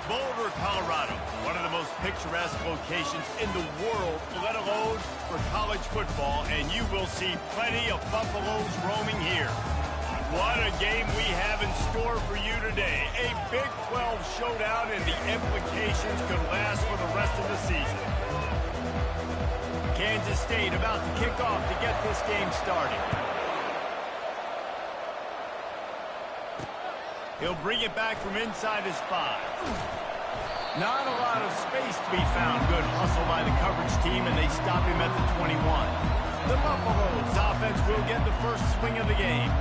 Boulder, Colorado, one of the most picturesque locations in the world, let alone for college football, and you will see plenty of Buffaloes roaming here. What a game we have in store for you today. A Big 12 showdown, and the implications could last for the rest of the season. Kansas State about to kick off to get this game started. He'll bring it back from inside his 5. Not a lot of space to be found. Good hustle by the coverage team, and they stop him at the 21. The Buffaloes offense will get the first swing of the game.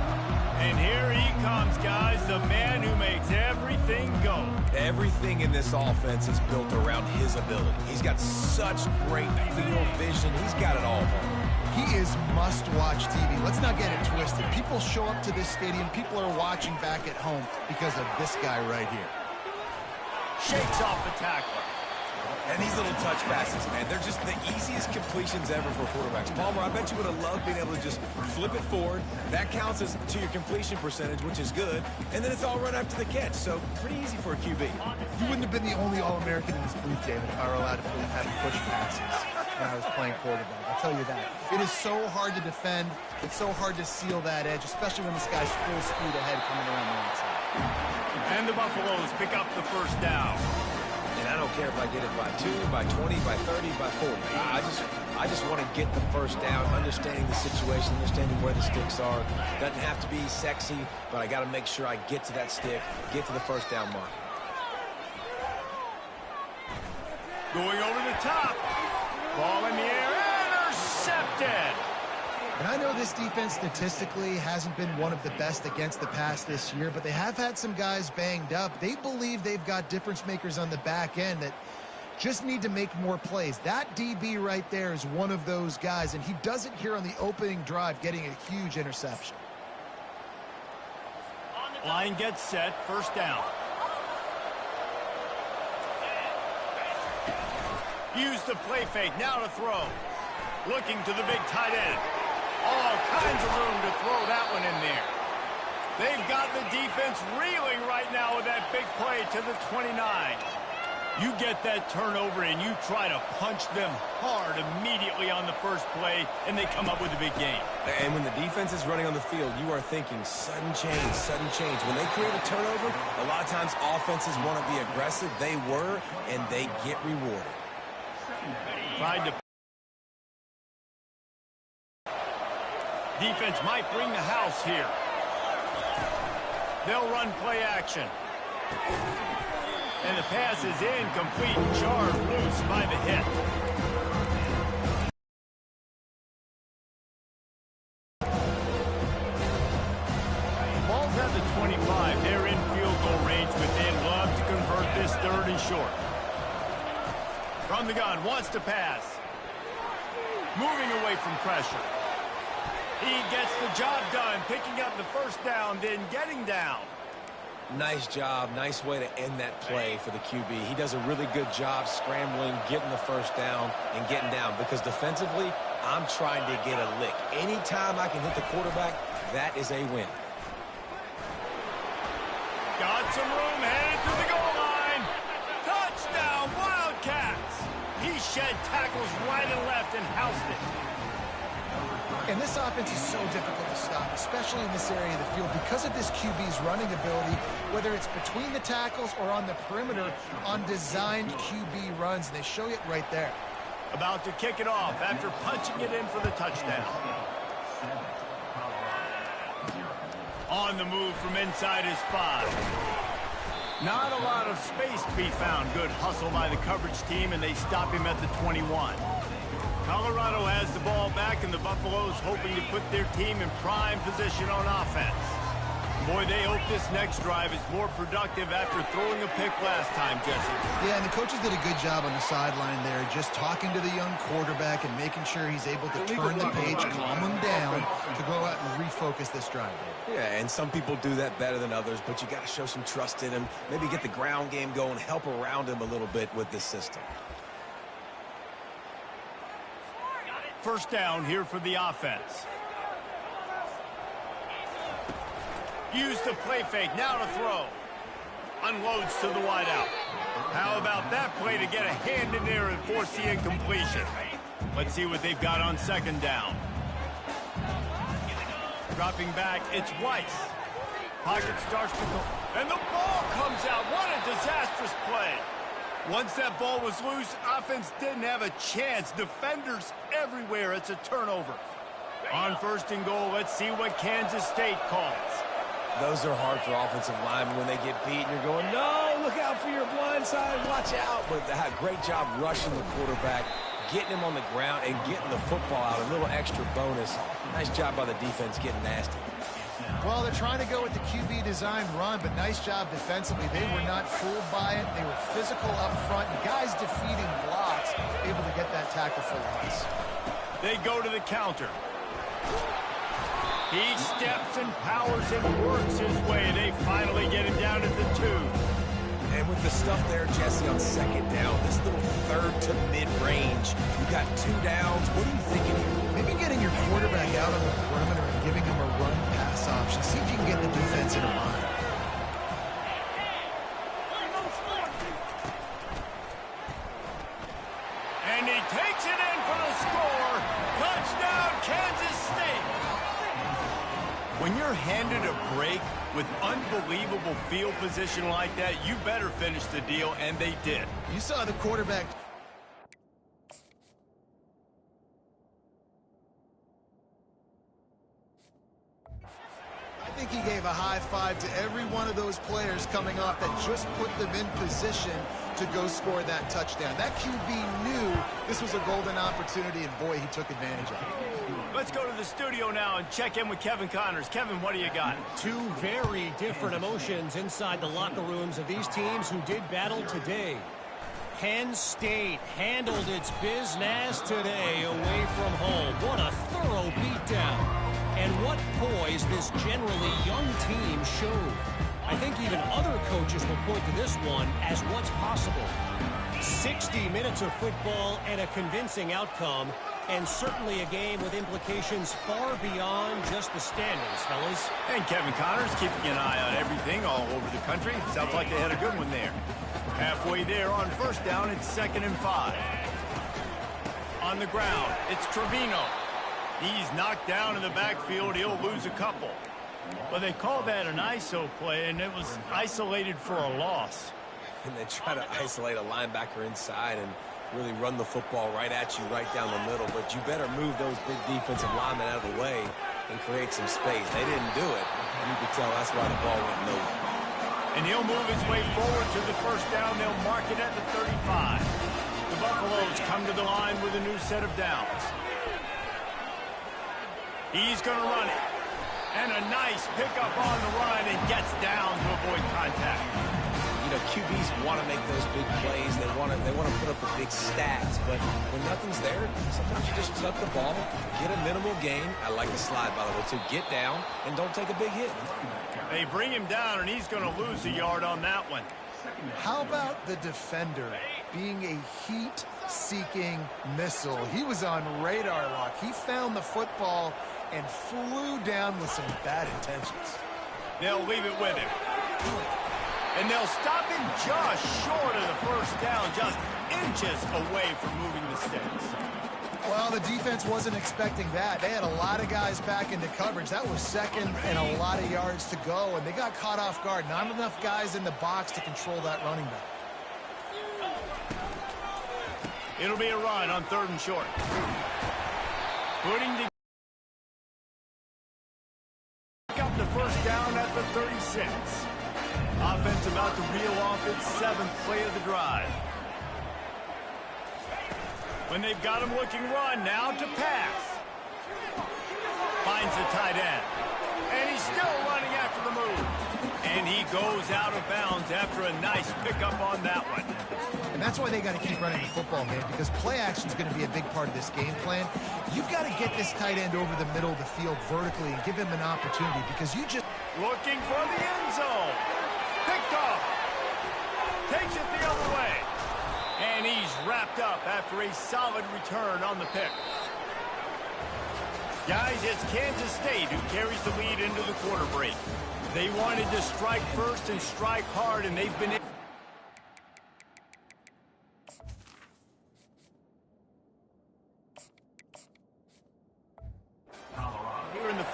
And here he comes, guys, the man who makes everything go. Everything in this offense is built around his ability. He's got such great field vision. He's got it all. He is must-watch TV. Let's not get it twisted. People show up to this stadium. People are watching back at home because of this guy right here. Shakes off the tackler. And these little touch passes, man, they're just the easiest completions ever for quarterbacks. Palmer, I bet you would have loved being able to just flip it forward. That counts as to your completion percentage, which is good. And then it's all run after the catch, so pretty easy for a QB. You wouldn't have been the only All-American in this booth, David, if I were allowed to have push passes when I was playing quarterback. I'll tell you that. It is so hard to defend. It's so hard to seal that edge, especially when this guy's full speed ahead coming around the outside. And the Buffaloes pick up the first down. And I don't care if I get it by 2, by 20, by 30, by 40. I just want to get the first down, understanding the situation, understanding where the sticks are. Doesn't have to be sexy, but I got to make sure I get to that stick, get to the first down mark. Going over the top. Ball in the air, intercepted. And I know this defense statistically hasn't been one of the best against the pass this year, but they have had some guys banged up. They believe they've got difference makers on the back end that just need to make more plays. That DB right there is one of those guys, and he does it here on the opening drive, getting a huge interception. Line gets set, first down. Use the play fake, now to throw. Looking to the big tight end. All kinds of room to throw that one in there. They've got the defense reeling right now with that big play to the 29. You get that turnover and you try to punch them hard immediately on the first play, and they come up with a big game. And when the defense is running on the field, you are thinking sudden change, sudden change. When they create a turnover, a lot of times offenses want to be aggressive. They were, and they get rewarded. Tried to. Defense might bring the house here. They'll run play action. And the pass is incomplete, jarred loose by the hit. Ball's at the 25. They're in field goal range, but they'd love to convert this third and short. From the gun, wants to pass. Moving away from pressure. He gets the job done, picking up the first down, then getting down. Nice job. Nice way to end that play for the QB. He does a really good job scrambling, getting the first down, and getting down. Because defensively, I'm trying to get a lick. Anytime I can hit the quarterback, that is a win. Got some room, headed to the goal line. Touchdown, Wildcats. He shed tackles right and left and housed it. And this offense is so difficult to stop, especially in this area of the field, because of this QB's running ability, whether it's between the tackles or on the perimeter on designed QB runs. And they show it right there. About to kick it off after punching it in for the touchdown. On the move from inside his 5. Not a lot of space to be found. Good hustle by the coverage team, and they stop him at the 21. Colorado has the ball back, and the Buffaloes hoping to put their team in prime position on offense. Boy, they hope this next drive is more productive after throwing a pick last time, Jesse. Yeah, and the coaches did a good job on the sideline there, just talking to the young quarterback and making sure he's able to turn the page, calm him down to go out and refocus this drive. Yeah, and some people do that better than others, but you got to show some trust in him, maybe get the ground game going, help around him a little bit with this system. First down here for the offense. Use the play fake, now to throw. Unloads to the wideout. How about that play to get a hand in there and force the incompletion? Let's see what they've got on second down. Dropping back, it's Weiss. Pocket starts to go, and the ball comes out. What a disastrous play. Once that ball was loose, offense didn't have a chance. Defenders everywhere. It's a turnover. On first and goal, let's see what Kansas State calls. Those are hard for offensive linemen when they get beat and you're going, no, look out for your blind side, watch out. But great job rushing the quarterback, getting him on the ground and getting the football out. A little extra bonus. Nice job by the defense getting nasty. Well, they're trying to go with the QB design run, but nice job defensively. They were not fooled by it. They were physical up front, and guys defeating blocks, able to get that tackle for loss. They go to the counter. He steps and powers and works his way. They finally get him down at the 2. And with the stuff there, Jesse, on second down, this little third to mid-range, you got 2 downs. What are you thinking here? Maybe getting your quarterback out on the perimeter and giving him a run-pass option. See if you can get the defense in a line. And he takes it in for the score. Touchdown, Kansas State. When you're handed a break with unbelievable field position like that, you better finish the deal, and they did. You saw the quarterback. I think he gave a high five to every one of those players coming off that just put them in position to go score that touchdown. That QB knew this was a golden opportunity, and boy, he took advantage of it. Let's go to the studio now and check in with Kevin Connors. Kevin, what do you got? Two very different emotions inside the locker rooms of these teams who did battle today. Penn State handled its business today away from home. What a thorough beatdown. And what poise this generally young team showed. I think even other coaches will point to this one as what's possible. 60 minutes of football and a convincing outcome, and certainly a game with implications far beyond just the standings, fellas. And Kevin Connors keeping an eye on everything all over the country. Sounds like they had a good one there. Halfway there on first down, it's 2nd and 5. On the ground, it's Trevino. He's knocked down in the backfield. He'll lose a couple. Well, they called that an ISO play, and it was isolated for a loss. And they try to isolate a linebacker inside and really run the football right at you, right down the middle. But you better move those big defensive linemen out of the way and create some space. They didn't do it, and you could tell that's why the ball went nowhere. And he'll move his way forward to the first down. They'll mark it at the 35. The Buffaloes come to the line with a new set of downs. He's going to run it. And a nice pickup on the run and gets down to avoid contact. You know, QBs want to make those big plays. They want to put up the big stats. But when nothing's there, sometimes you just tuck the ball, get a minimal gain. I like the slide, by the way, to get down and don't take a big hit. They bring him down, and he's going to lose a yard on that one. How about the defender being a heat-seeking missile? He was on radar lock. He found the football and flew down with some bad intentions. They'll leave it with him. And they'll stop him just short of the first down, just inches away from moving the sticks. Well, the defense wasn't expecting that. They had a lot of guys back into coverage. That was second and a lot of yards to go, and they got caught off guard. Not enough guys in the box to control that running back. It'll be a run on 3rd and short. Putting the up the first down at the 36. Offense about to reel off its 7th play of the drive. When they've got him looking run, now to pass. Finds the tight end. And he's still running after the move. And he goes out of bounds after a nice pickup on that one. And that's why they got to keep running the football, man, because play action is going to be a big part of this game plan. You've got to get this tight end over the middle of the field vertically and give him an opportunity, because you just... Looking for the end zone. Picked off. Takes it the other way. And he's wrapped up after a solid return on the pick. Guys, it's Kansas State who carries the lead into the quarter break. They wanted to strike first and strike hard, and they've been...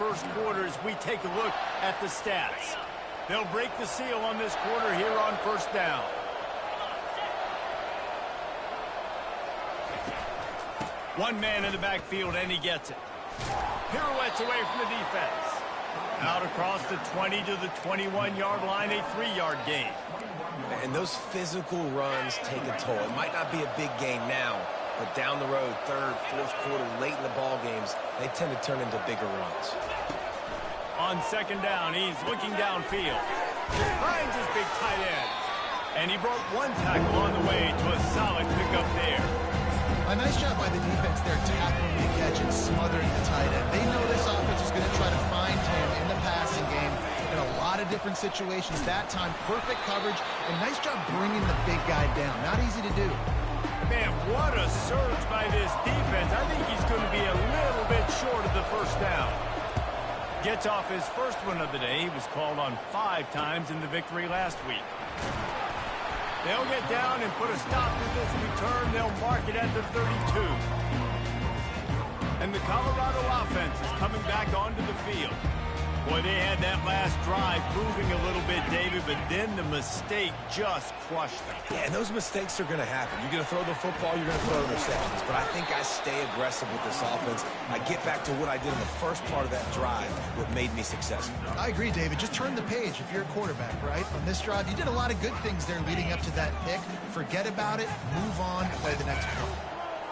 first quarter as we take a look at the stats. They'll break the seal on this quarter here on first down. One man in the backfield, and he gets it. Pirouettes away from the defense. Out across the 20 to the 21-yard line, a 3-yard gain. And those physical runs take a toll. It might not be a big gain now, but down the road, third, fourth quarter, late in the ball games, they tend to turn into bigger runs. On second down, he's looking downfield. Finds his big tight end. And he broke one tackle on the way to a solid pickup there. A nice job by the defense there, tackling the catch and smothering the tight end. They know this offense is going to try to find him in the passing game in a lot of different situations. That time, perfect coverage, and nice job bringing the big guy down. Not easy to do. Man, what a surge by this defense. I think he's going to be a little bit short of the first down. Gets off his first one of the day. He was called on 5 times in the victory last week. They'll get down and put a stop to this return. They'll mark it at the 32. And the Colorado offense is coming back onto the field. Boy, they had that last drive moving a little bit, David, but then the mistake just crushed them. Yeah, and those mistakes are going to happen. You're going to throw the football, you're going to throw interceptions. But I think I stay aggressive with this offense. I get back to what I did in the first part of that drive, what made me successful. I agree, David. Just turn the page if you're a quarterback, right? On this drive, you did a lot of good things there leading up to that pick. Forget about it, move on, play the next play.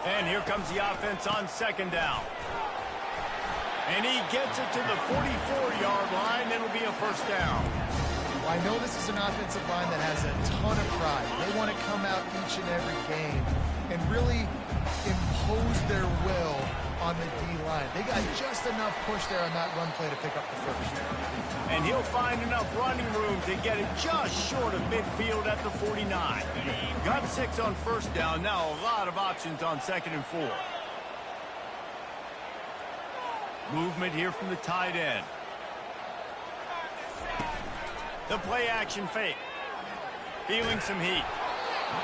And here comes the offense on second down. And he gets it to the 44-yard line. It'll be a first down. Well, I know this is an offensive line that has a ton of pride. They want to come out each and every game and really impose their will on the D-line. They got just enough push there on that run play to pick up the first. And he'll find enough running room to get it just short of midfield at the 49. Got 6 on first down. Now a lot of options on second and 4. Movement here from the tight end. The play action fake. Feeling some heat.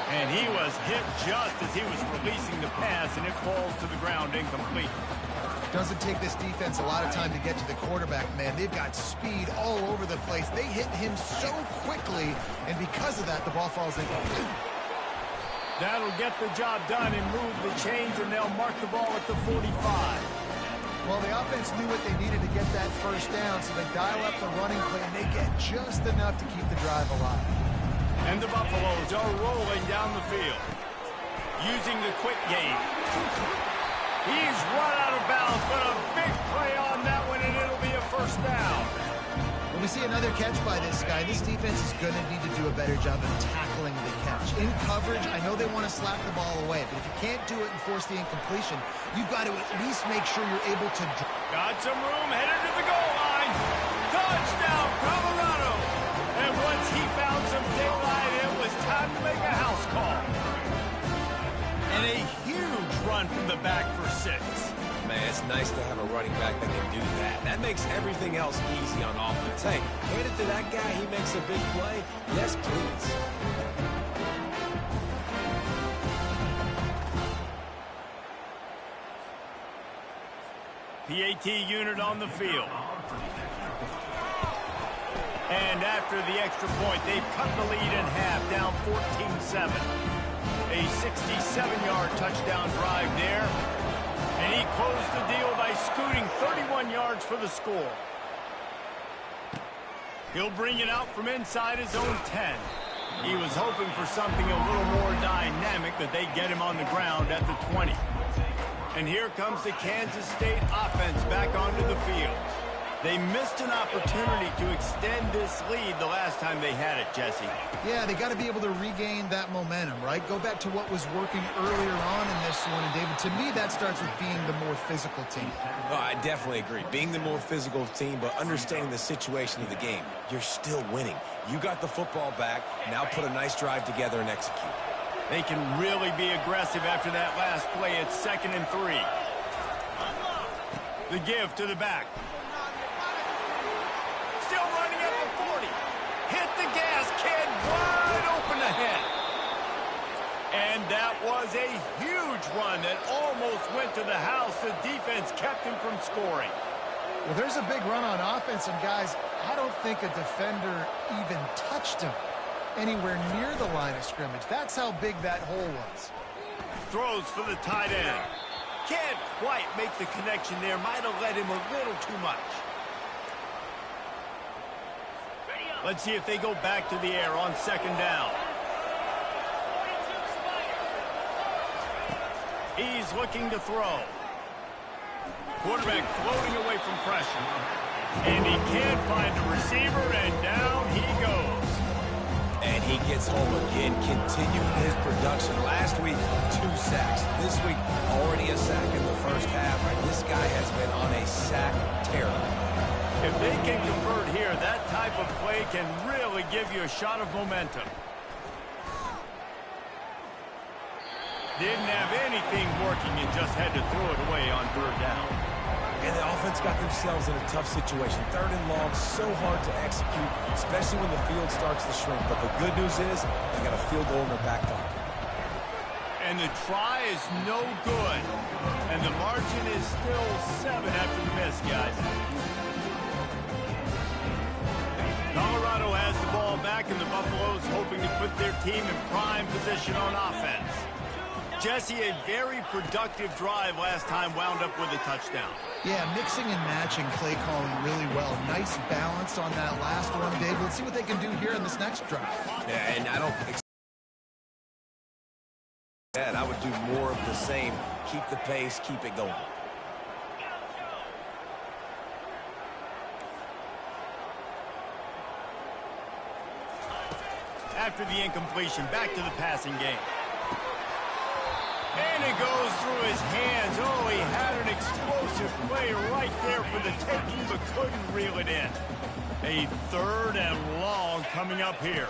And he was hit just as he was releasing the pass, and it falls to the ground incomplete. Doesn't take this defense a lot of time to get to the quarterback, man. They've got speed all over the place. They hit him so quickly, and because of that, the ball falls incomplete. That'll get the job done and move the chains, and they'll mark the ball at the 45. Well, the offense knew what they needed to get that first down, so they dial up the running play, and they get just enough to keep the drive alive. And the Buffaloes are rolling down the field. Using the quick game. He's run out of bounds, but a big play on that one, and it'll be a first down. When we see another catch by this guy, this defense is going to need to do a better job of tackling the catch. In coverage, I know they want to slap the ball away, but if you can't do it and force the incompletion, you've got to at least make sure you're able to... Got some room, headed to the goal line. Touchdown, Colorado. And once he found some daylight, it was time to make a house call. And a huge run from the back for 6. Man, it's nice to have a running back that can do that. That makes everything else easy on offense. Hey, hand it to that guy, he makes a big play. Yes, please. PAT unit on the field. And after the extra point, they've cut the lead in half, down 14-7. A 67-yard touchdown drive there. And he closed the deal by scooting 31 yards for the score. He'll bring it out from inside his own 10. He was hoping for something a little more dynamic, but they get him on the ground at the 20. And here comes the Kansas State offense back onto the field. They missed an opportunity to extend this lead the last time they had it, Jesse. Yeah, they got to be able to regain that momentum, right? Go back to what was working earlier on in this one. And, David, to me, that starts with being the more physical team. Oh, I definitely agree. Being the more physical team, but understanding the situation of the game. You're still winning. You got the football back. Now put a nice drive together and execute. They can really be aggressive after that last play. It's 2nd and 3. The give to the back. Still running at the 40. Hit the gas, kid. Wide open ahead. And that was a huge run that almost went to the house. The defense kept him from scoring. Well, there's a big run on offense, and guys, I don't think a defender even touched him anywhere near the line of scrimmage. That's how big that hole was. Throws for the tight end. Can't quite make the connection there. Might have led him a little too much. Let's see if they go back to the air on second down. He's looking to throw. Quarterback floating away from pressure. And he can't find a receiver, and down he goes. And he gets home again, continuing his production. Last week, 2 sacks. This week, already a sack in the first half. This guy has been on a sack tear. If they can convert here, that type of play can really give you a shot of momentum. Didn't have anything working and just had to throw it away on third down. And the offense got themselves in a tough situation. Third and long, so hard to execute, especially when the field starts to shrink. But the good news is they got a field goal in their back pocket. And the try is no good. And the margin is still 7 after the miss, guys. Colorado has the ball back, and the Buffaloes hoping to put their team in prime position on offense. Jesse, a very productive drive last time wound up with a touchdown. Yeah, mixing and matching play calling really well. Nice balance on that last one, Dave. Let's see what they can do here in this next drive. Yeah, and I don't expect that. I would do more of the same. Keep the pace, keep it going. After the incompletion, back to the passing game. And it goes through his hands. Oh, he had an explosive play right there for the taking, but couldn't reel it in. A third and long coming up here.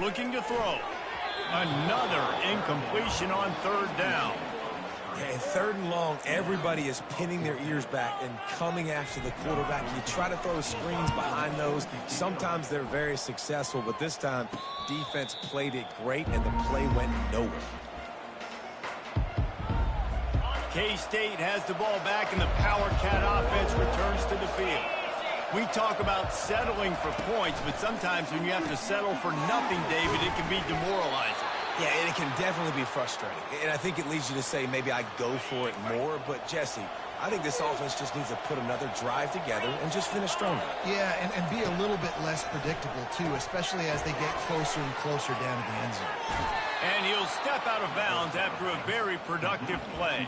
Looking to throw. Another incompletion on third down. Yeah, third and long, everybody is pinning their ears back and coming after the quarterback. You try to throw screens behind those. Sometimes they're very successful, but this time, defense played it great, and the play went nowhere. K-State has the ball back, and the Power Cat offense returns to the field. We talk about settling for points, but sometimes when you have to settle for nothing, David, it can be demoralizing. Yeah, and it can definitely be frustrating. And I think it leads you to say maybe I go for it more. But, Jesse, I think this offense just needs to put another drive together and just finish stronger. Yeah, and be a little bit less predictable, too, especially as they get closer and closer down to the end zone. And he'll step out of bounds after a very productive play.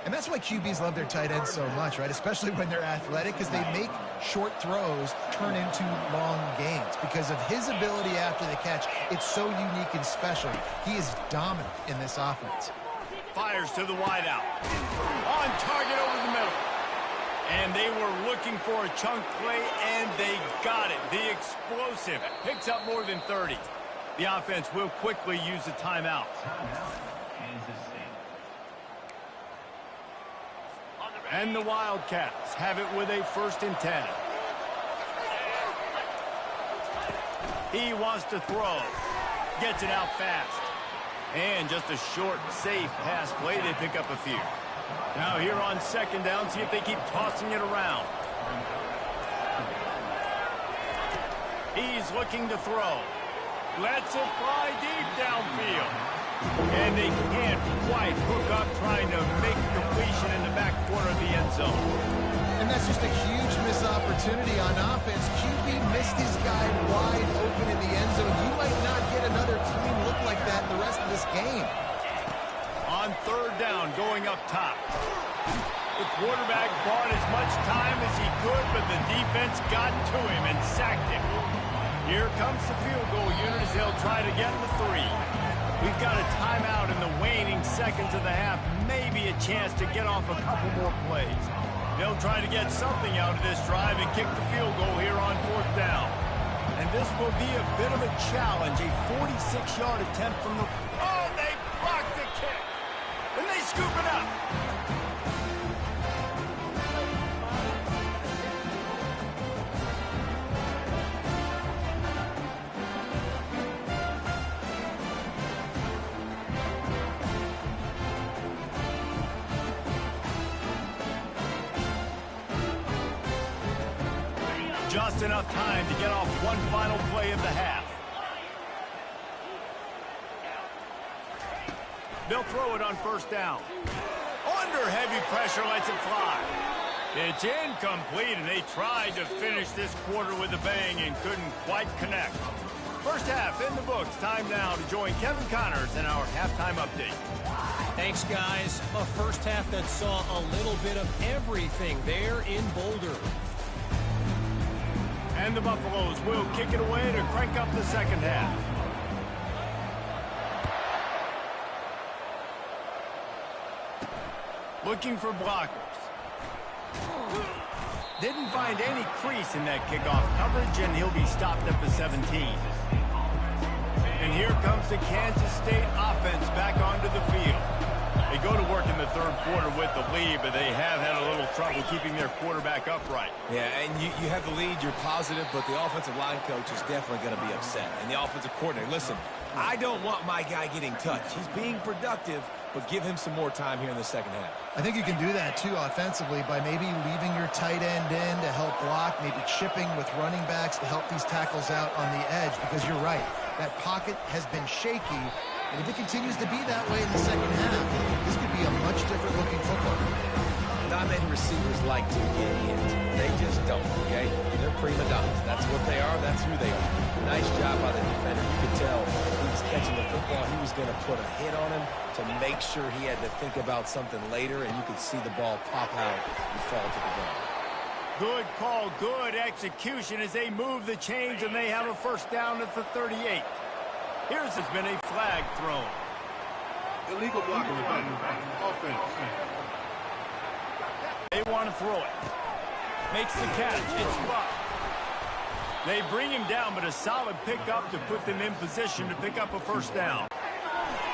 And that's why QBs love their tight ends so much, right? Especially when they're athletic, because they make short throws turn into long gains. Because of his ability after the catch, it's so unique and special. He is dominant in this offense. Fires to the wideout. On target over the middle. And they were looking for a chunk play, and they got it. The explosive picks up more than 30. The offense will quickly use a timeout. And the Wildcats have it with a 1st and 10. He wants to throw. Gets it out fast. And just a short, safe pass play. They pick up a few. Now here on second down, see if they keep tossing it around. He's looking to throw. Lets it fly deep downfield. And they can't quite hook up trying to make a completion in the back corner of the end zone. And that's just a huge missed opportunity on offense. QB missed his guy wide open in the end zone. You might not get another clean look like that the rest of this game. On third down, going up top. The quarterback bought as much time as he could, but the defense got to him and sacked him. Here comes the field goal unit as they'll try to get the 3. We've got a timeout in the waning seconds of the half. Maybe a chance to get off a couple more plays. They'll try to get something out of this drive and kick the field goal here on 4th down. And this will be a bit of a challenge. A 46-yard attempt from the... Oh, they blocked the kick. And they scoop it up. just enough time to get off one final play of the half. They'll throw it on first down. Under heavy pressure, lets it fly. It's incomplete, and they tried to finish this quarter with a bang and couldn't quite connect. First half in the books. Time now to join Kevin Connors in our halftime update. Thanks, guys. A first half that saw a little bit of everything there in Boulder. And the Buffaloes will kick it away to crank up the second half. Looking for blockers. Didn't find any crease in that kickoff coverage, and he'll be stopped at the 17. And here comes the Kansas State offense back onto the field. They go to work in the third quarter with the lead, but they have had a little trouble keeping their quarterback upright. Yeah, and you have the lead, you're positive, but the offensive line coach is definitely going to be upset. And the offensive coordinator, listen, I don't want my guy getting touched. He's being productive, but give him some more time here in the second half. I think you can do that, too, offensively, by maybe leaving your tight end in to help block, maybe chipping with running backs to help these tackles out on the edge, because you're right. That pocket has been shaky, and if it continues to be that way in the second half, this could be a much different-looking football. Not many receivers like to get hit. They just don't, okay? They're prima donnas. That's what they are. That's who they are. Nice job by the defender. You could tell he was catching the football. He was going to put a hit on him to make sure he had to think about something later, and you could see the ball pop out and fall to the ground. Good call, good execution as they move the chains, and they have a first down at the 38. Here's has been a flag thrown. Illegal blocking offense. They want to throw it. Makes the catch. It's blocked. They bring him down, but a solid pickup to put them in position to pick up a first down.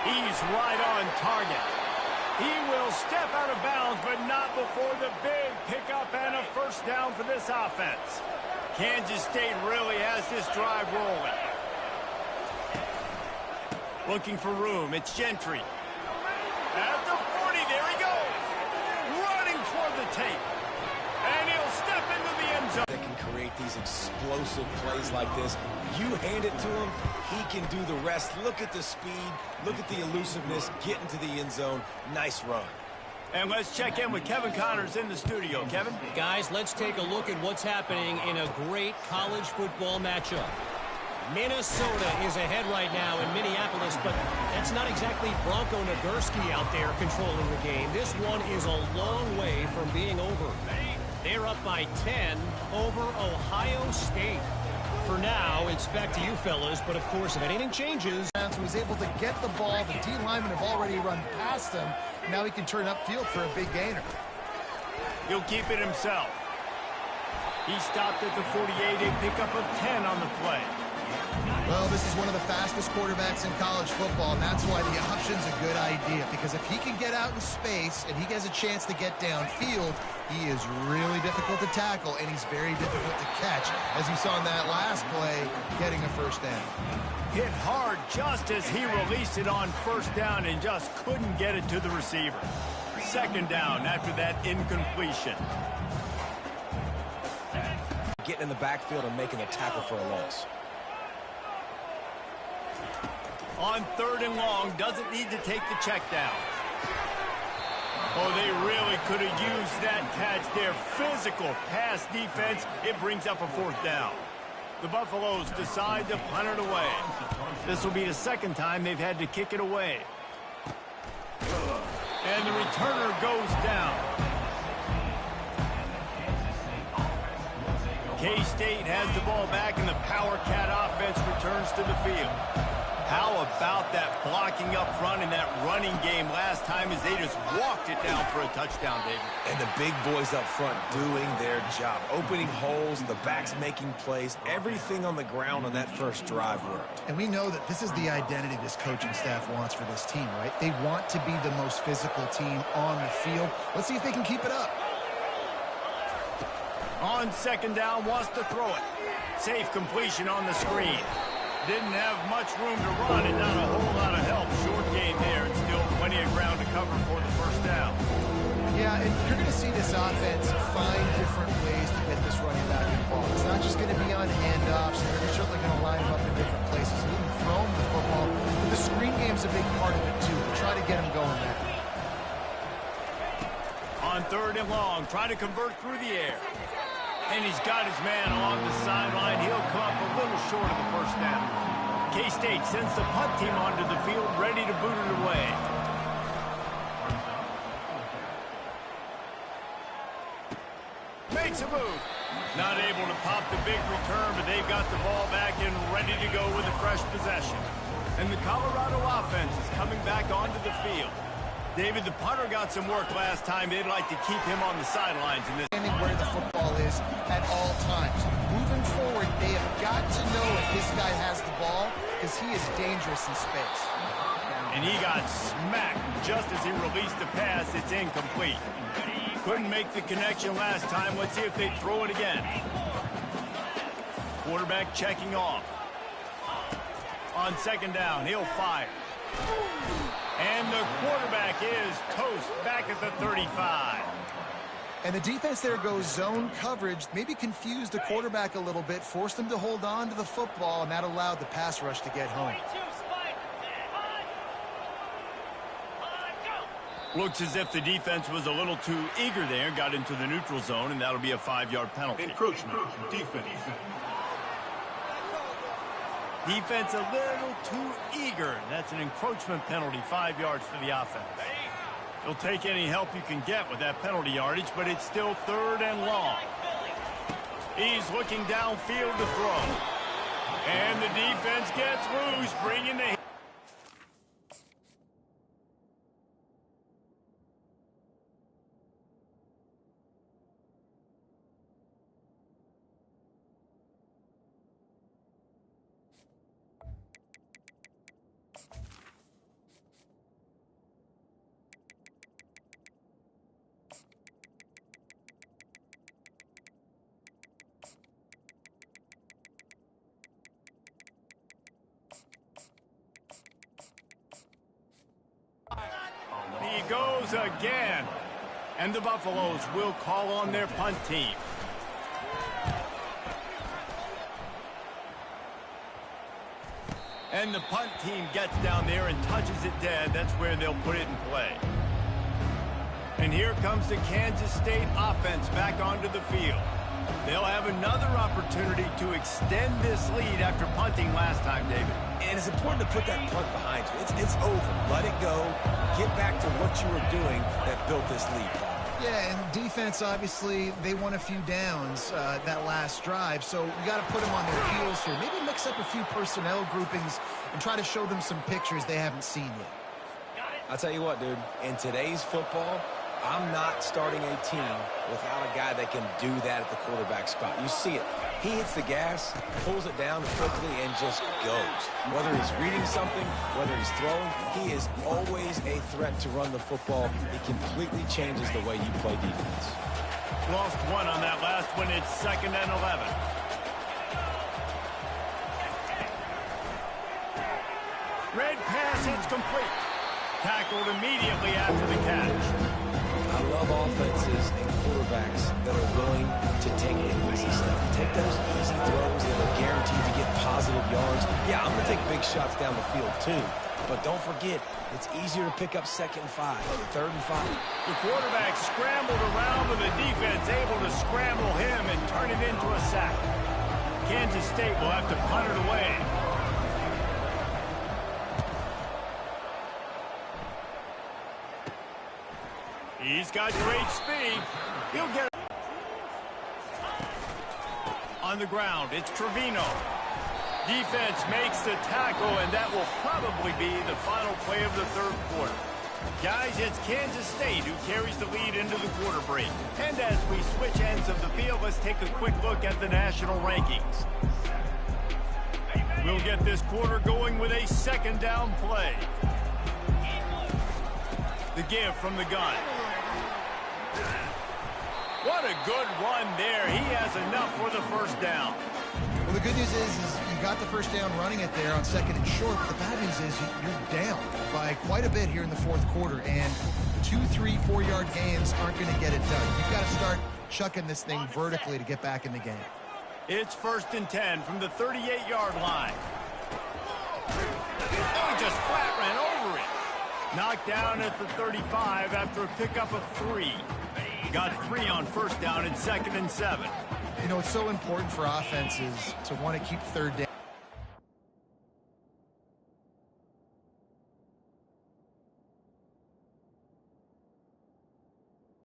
He's right on target. He will step out of bounds, but not before the big pickup and a first down for this offense. Kansas State really has this drive rolling. Looking for room. It's Gentry. At the 40, there he goes. Running toward the tape. And he'll step into the end zone. That can create these explosive plays like this. You hand it to him, he can do the rest. Look at the speed. Look at the elusiveness. Get into the end zone. Nice run. And let's check in with Kevin Connors in the studio. Kevin? Guys, let's take a look at what's happening in a great college football matchup. Minnesota is ahead right now in Minneapolis, but that's not exactly Bronco Nagurski out there controlling the game. This one is a long way from being over. They're up by 10 over Ohio State. For now, it's back to you fellas, but of course, if anything changes... He was able to get the ball. The D linemen have already run past him. Now he can turn upfield for a big gainer. He'll keep it himself. He stopped at the 48, a pickup of 10 on the play. Well, this is one of the fastest quarterbacks in college football, and that's why the option's a good idea, because if he can get out in space and he has a chance to get downfield, he is really difficult to tackle, and he's very difficult to catch, as you saw in that last play, getting a first down. Hit hard just as he released it on first down and just couldn't get it to the receiver. Second down after that incompletion. Getting in the backfield and making a tackle for a loss. On third and long, doesn't need to take the check down. Oh, they really could have used that catch there. Physical pass defense. It brings up a fourth down. The Buffaloes decide to punt it away. This will be the second time they've had to kick it away. And the returner goes down. K-State has the ball back, and the Power Cat offense returns to the field. How about that blocking up front and that running game last time as they just walked it down for a touchdown, David? And the big boys up front doing their job. Opening holes, the backs making plays. Everything on the ground on that first drive worked. And we know that this is the identity this coaching staff wants for this team, right? They want to be the most physical team on the field. Let's see if they can keep it up. On second down, wants to throw it. Safe completion on the screen. Didn't have much room to run and not a whole lot of help. Short game there and still plenty of ground to cover for the first down. Yeah, and you're going to see this offense find different ways to get this running back involved. It's not just going to be on handoffs. They're certainly going to line him up in different places, and even throw him the football. But the screen game's a big part of it, too. They try to get him going there. On 3rd and long, trying to convert through the air. And he's got his man along the sideline. He'll come up a little short of the first down. K-State sends the punt team onto the field, ready to boot it away. Makes a move. Not able to pop the big return, but they've got the ball back and ready to go with a fresh possession. And the Colorado offense is coming back onto the field. David, the punter got some work last time. They'd like to keep him on the sidelines in this. Where the football is at all times. Moving forward, they have got to know if this guy has the ball, because he is dangerous in space. And he got smacked just as he released the pass. It's incomplete. Couldn't make the connection last time. Let's see if they throw it again. Quarterback checking off. On 2nd down, he'll fire. And the quarterback is toast back at the 35. And the defense there goes zone coverage, maybe confused the quarterback a little bit, forced him to hold on to the football, and that allowed the pass rush to get home. Looks as if the defense was a little too eager there, got into the neutral zone, and that'll be a 5-yard penalty. Encroachment. Defense. Defense a little too eager. That's an encroachment penalty, 5 yards for the offense. He'll take any help you can get with that penalty yardage, but it's still 3rd and long. He's looking downfield to throw. And the defense gets loose, bringing the... He goes again. And the Buffaloes will call on their punt team. And the punt team gets down there and touches it dead. That's where they'll put it in play. And here comes the Kansas State offense back onto the field. They'll have another opportunity to extend this lead after punting last time, David. And it's important to put that punt behind you. It's over. Let it go. Get back to what you were doing that built this lead, Paul. Yeah, and defense, obviously, they won a few downs that last drive, so you got to put them on their heels here. Maybe mix up a few personnel groupings and try to show them some pictures they haven't seen yet. I'll tell you what, dude. In today's football, I'm not starting a team without a guy that can do that at the quarterback spot. You see it. He hits the gas, pulls it down quickly, and just goes. Whether he's reading something, whether he's throwing, he is always a threat to run the football. It completely changes the way you play defense. Lost one on that last one. It's 2nd and 11. Red pass, it's complete. Tackled immediately after the catch. I love offenses and quarterbacks that are willing to take an easy step. Take those easy throws that are guaranteed to get positive yards. Yeah, I'm going to take big shots down the field too. But don't forget, it's easier to pick up 2nd and 5, 3rd and 5. The quarterback scrambled around with the defense able to scramble him and turn it into a sack. Kansas State will have to punt it away. He's got great speed. He'll get it. On the ground, it's Trevino. Defense makes the tackle, and that will probably be the final play of the 3rd quarter. Guys, it's Kansas State who carries the lead into the quarter break. And as we switch ends of the field, let's take a quick look at the national rankings. We'll get this quarter going with a 2nd down play. The give from the gun. What a good run there. He has enough for the 1st down. Well, the good news is you got the first down running it there on 2nd and short, but the bad news is you're down by quite a bit here in the 4th quarter, and 2, 3, 4-yard gains aren't going to get it done. You've got to start chucking this thing vertically to get back in the game. It's 1st and 10 from the 38-yard line. Oh, he just flat ran over it. Knocked down at the 35 after a pickup of 3. Got 3 on 1st down and 2nd and 7. You know, it's so important for offenses to want to keep 3rd down.